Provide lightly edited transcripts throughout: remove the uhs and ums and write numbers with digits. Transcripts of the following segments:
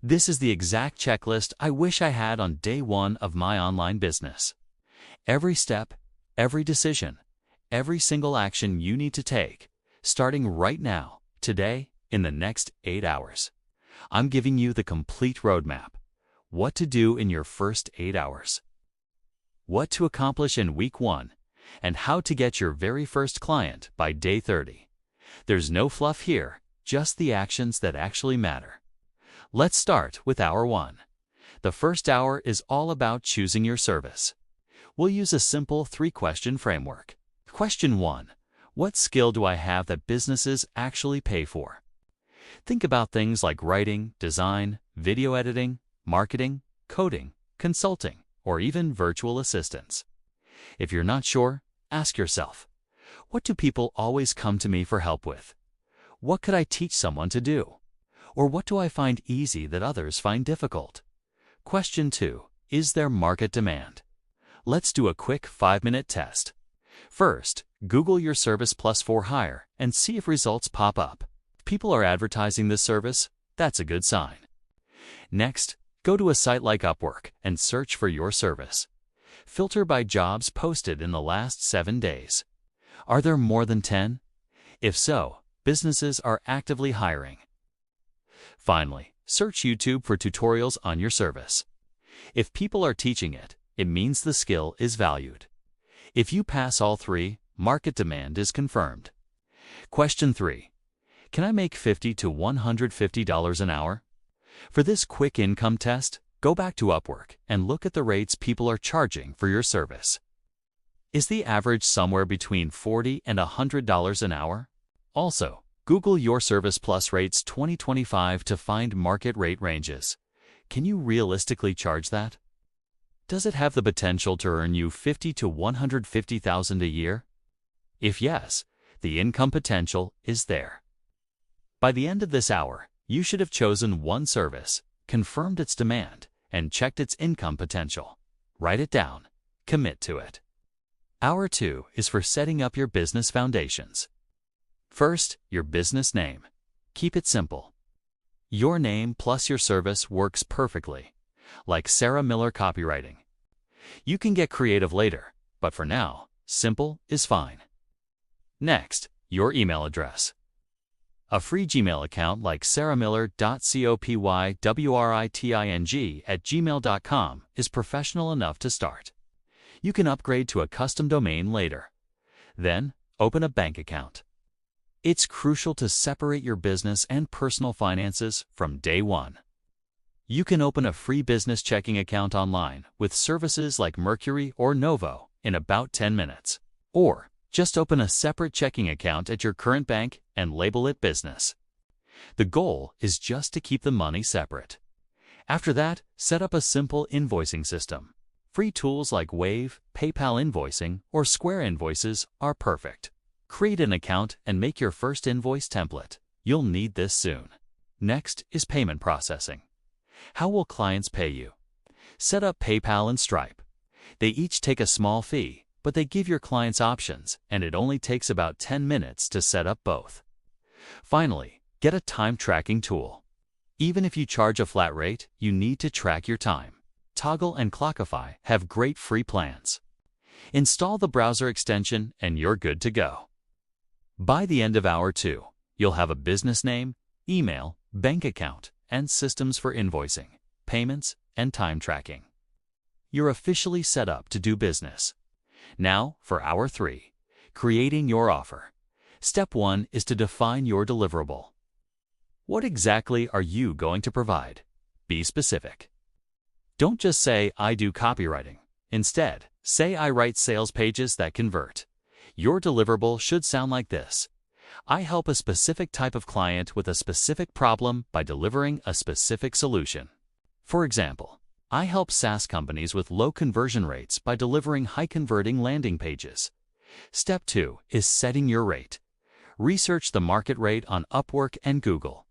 This is the exact checklist I wish I had on day one of my online business. Every step, every decision, every single action you need to take, starting right now, today, in the next 8 hours. I'm giving you the complete roadmap. What to do in your first 8 hours. What to accomplish in week 1, and how to get your very first client by day 30. There's no fluff here, just the actions that actually matter. Let's start with hour 1. The first hour is all about choosing your service. We'll use a simple 3-question framework. Question 1. What skill do I have that businesses actually pay for? Think about things like writing, design, video editing, marketing, coding, consulting, or even virtual assistants. If you're not sure, ask yourself, what do people always come to me for help with? What could I teach someone to do? Or what do I find easy that others find difficult? Question 2. Is there market demand? Let's do a quick 5-minute test. First, Google your service plus for hire and see if results pop up. If people are advertising this service, that's a good sign. Next, go to a site like Upwork and search for your service. Filter by jobs posted in the last 7 days. Are there more than 10? If so, businesses are actively hiring. Finally, search YouTube for tutorials on your service. If people are teaching it, it means the skill is valued. If you pass all 3, market demand is confirmed. Question 3. Can I make $50 to $150 an hour? For this quick income test, go back to Upwork and look at the rates people are charging for your service. Is the average somewhere between $40 and $100 an hour? Also, Google Your Service Plus rates 2025 to find market rate ranges. Can you realistically charge that? Does it have the potential to earn you $50 to $150,000 a year? If yes, the income potential is there. By the end of this hour, you should have chosen one service, confirmed its demand, and checked its income potential. Write it down. Commit to it. Hour 2 is for setting up your business foundations. First, your business name. Keep it simple. Your name plus your service works perfectly, like Sarah Miller Copywriting. You can get creative later, but for now, simple is fine. Next, your email address. A free Gmail account like sarahmiller.copywriting@gmail.com is professional enough to start. You can upgrade to a custom domain later. Then, open a bank account. It's crucial to separate your business and personal finances from day 1. You can open a free business checking account online with services like Mercury or Novo in about 10 minutes. Or, just open a separate checking account at your current bank and label it business. The goal is just to keep the money separate. After that, set up a simple invoicing system. Free tools like Wave, PayPal Invoicing, or Square Invoices are perfect. Create an account and make your first invoice template. You'll need this soon. Next is payment processing. How will clients pay you? Set up PayPal and Stripe. They each take a small fee, but they give your clients options, and it only takes about 10 minutes to set up both. Finally, get a time tracking tool. Even if you charge a flat rate, you need to track your time. Toggle and Clockify have great free plans. Install the browser extension and you're good to go. By the end of hour 2, you'll have a business name, email, bank account, and systems for invoicing, payments, and time tracking. You're officially set up to do business. Now, for hour 3, creating your offer. Step 1 is to define your deliverable. What exactly are you going to provide? Be specific. Don't just say, I do copywriting. Instead, say I write sales pages that convert. Your deliverable should sound like this. I help a specific type of client with a specific problem by delivering a specific solution. For example, I help SaaS companies with low conversion rates by delivering high-converting landing pages. Step 2 is setting your rate. Research the market rate on Upwork and Google.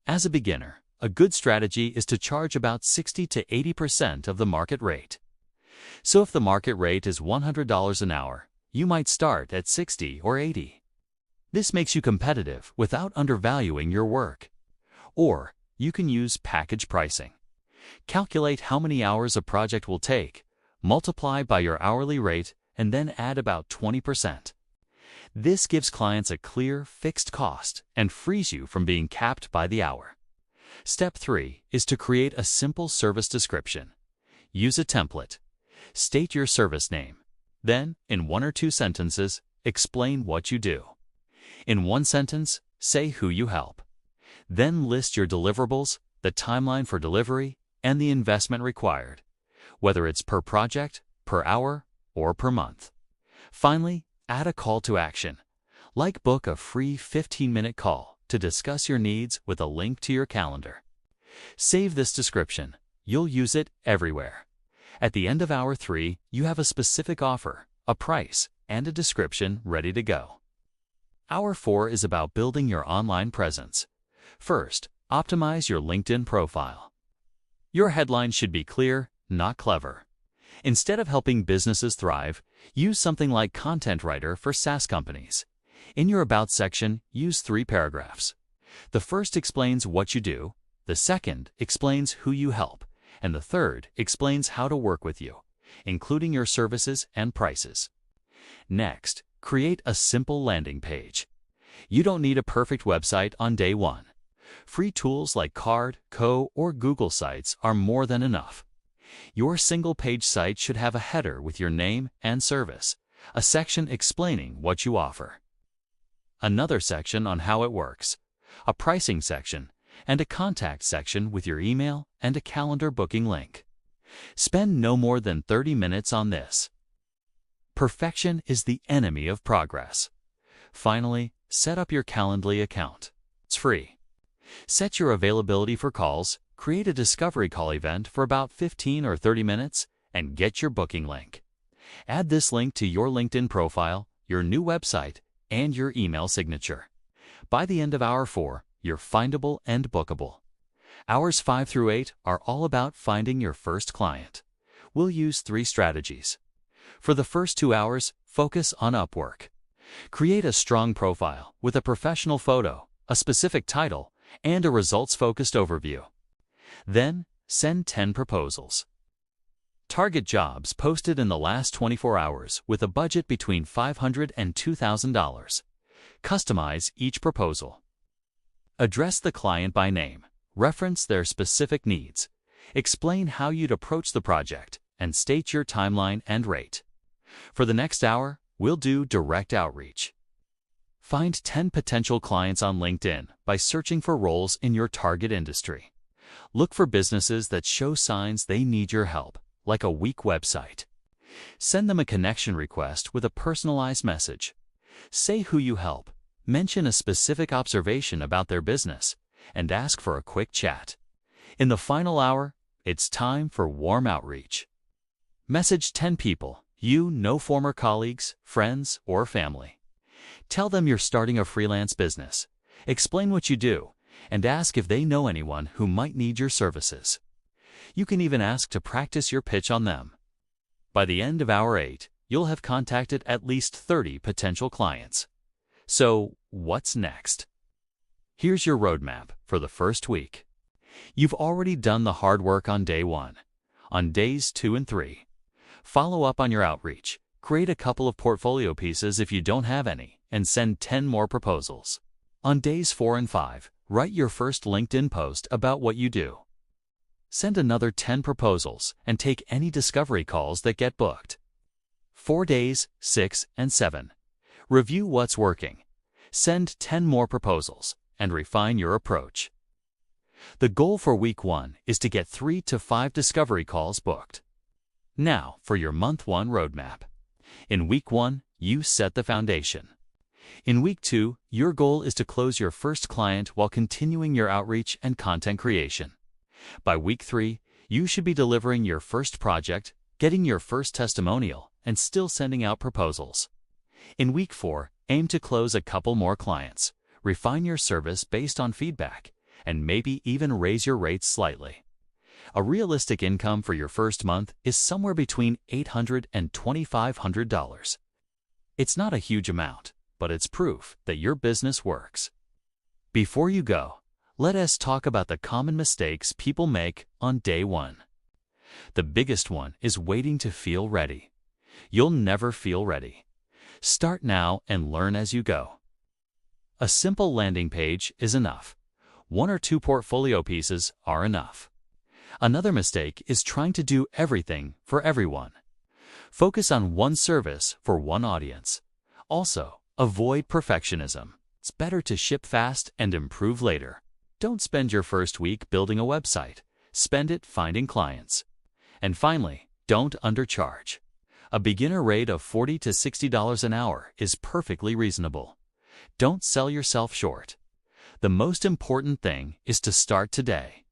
As a beginner, a good strategy is to charge about 60 to 80% of the market rate. So if the market rate is $100 an hour, you might start at 60 or 80. This makes you competitive without undervaluing your work. Or, you can use package pricing. Calculate how many hours a project will take, multiply by your hourly rate, and then add about 20%. This gives clients a clear, fixed cost and frees you from being capped by the hour. Step 3 is to create a simple service description. Use a template. State your service name. Then, in 1 or 2 sentences, explain what you do. In 1 sentence, say who you help. Then list your deliverables, the timeline for delivery, and the investment required, whether it's per project, per hour, or per month. Finally, add a call to action. Like book a free 15-minute call to discuss your needs with a link to your calendar. Save this description. You'll use it everywhere. At the end of hour 3, you have a specific offer, a price, and a description ready to go. Hour 4 is about building your online presence. First, optimize your LinkedIn profile. Your headline should be clear, not clever. Instead of helping businesses thrive, use something like Content Writer for SaaS companies. In your About section, use 3 paragraphs. The first explains what you do, the second explains who you help, and the third explains how to work with you, including your services and prices. Next, create a simple landing page. You don't need a perfect website on day 1. Free tools like Card, Co, or Google Sites are more than enough. Your single-page site should have a header with your name and service, a section explaining what you offer, another section on how it works, a pricing section, and a contact section with your email and a calendar booking link. Spend no more than 30 minutes on this. Perfection is the enemy of progress. Finally, set up your Calendly account. It's free. Set your availability for calls, create a discovery call event for about 15 or 30 minutes, and get your booking link. Add this link to your LinkedIn profile, your new website, and your email signature. By the end of hour 4, you're findable and bookable. Hours 5 through 8 are all about finding your first client. We'll use 3 strategies. For the first 2 hours, focus on Upwork. Create a strong profile with a professional photo, a specific title, and a results-focused overview. Then, send 10 proposals. Target jobs posted in the last 24 hours with a budget between $500 and $2,000. Customize each proposal. Address the client by name. Reference their specific needs. Explain how you'd approach the project, and state your timeline and rate. For the next hour, we'll do direct outreach. Find 10 potential clients on LinkedIn by searching for roles in your target industry. Look for businesses that show signs they need your help, like a weak website. Send them a connection request with a personalized message. Say who you help, mention a specific observation about their business, and ask for a quick chat. In the final hour, it's time for warm outreach. Message 10 people you know, former colleagues, friends, or family. Tell them you're starting a freelance business. Explain what you do, and ask if they know anyone who might need your services. You can even ask to practice your pitch on them. By the end of hour 8, you'll have contacted at least 30 potential clients. So, what's next? Here's your roadmap for the first week. You've already done the hard work on day 1. On days 2 and 3, follow up on your outreach. Create a couple of portfolio pieces if you don't have any, and send 10 more proposals. On days 4 and 5, write your first LinkedIn post about what you do. Send another 10 proposals and take any discovery calls that get booked. 4 days, 6 and 7. Review what's working. Send 10 more proposals and refine your approach. The goal for week 1 is to get 3 to 5 discovery calls booked. Now for your month 1 roadmap. In week 1, you set the foundation. In week 2, your goal is to close your first client while continuing your outreach and content creation. By week 3, you should be delivering your first project, getting your first testimonial, and still sending out proposals. In week 4, aim to close a couple more clients, refine your service based on feedback, and maybe even raise your rates slightly. A realistic income for your first month is somewhere between $800 and $2,500. It's not a huge amount, but it's proof that your business works. Before you go, let us talk about the common mistakes people make on day one. The biggest one is waiting to feel ready. You'll never feel ready. Start now and learn as you go. A simple landing page is enough. 1 or 2 portfolio pieces are enough. Another mistake is trying to do everything for everyone. Focus on one service for one audience. Also, avoid perfectionism. It's better to ship fast and improve later. Don't spend your first week building a website. Spend it finding clients. And finally, don't undercharge. A beginner rate of $40 to $60 an hour is perfectly reasonable. Don't sell yourself short. The most important thing is to start today,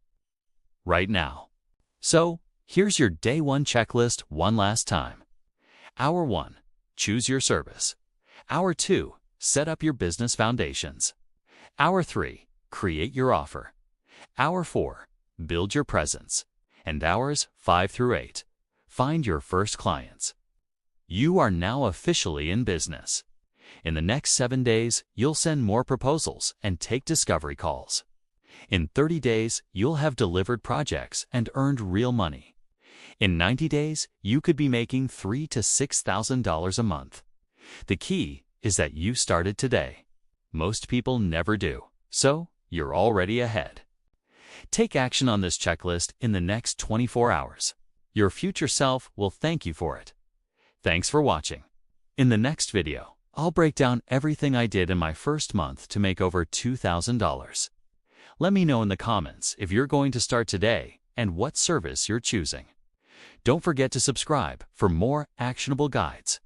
right now. So, here's your day one checklist one last time. Hour 1, choose your service. Hour 2, set up your business foundations. Hour 3, create your offer. Hour 4, build your presence. And hours 5 through 8, find your first clients. You are now officially in business. In the next 7 days, you'll send more proposals and take discovery calls. In 30 days, you'll have delivered projects and earned real money. In 90 days, you could be making $3,000 to $6,000 a month. The key is that you started today. Most people never do, so you're already ahead. Take action on this checklist in the next 24 hours. Your future self will thank you for it. Thanks for watching. In the next video, I'll break down everything I did in my first month to make over $2,000. Let me know in the comments if you're going to start today and what service you're choosing. Don't forget to subscribe for more actionable guides.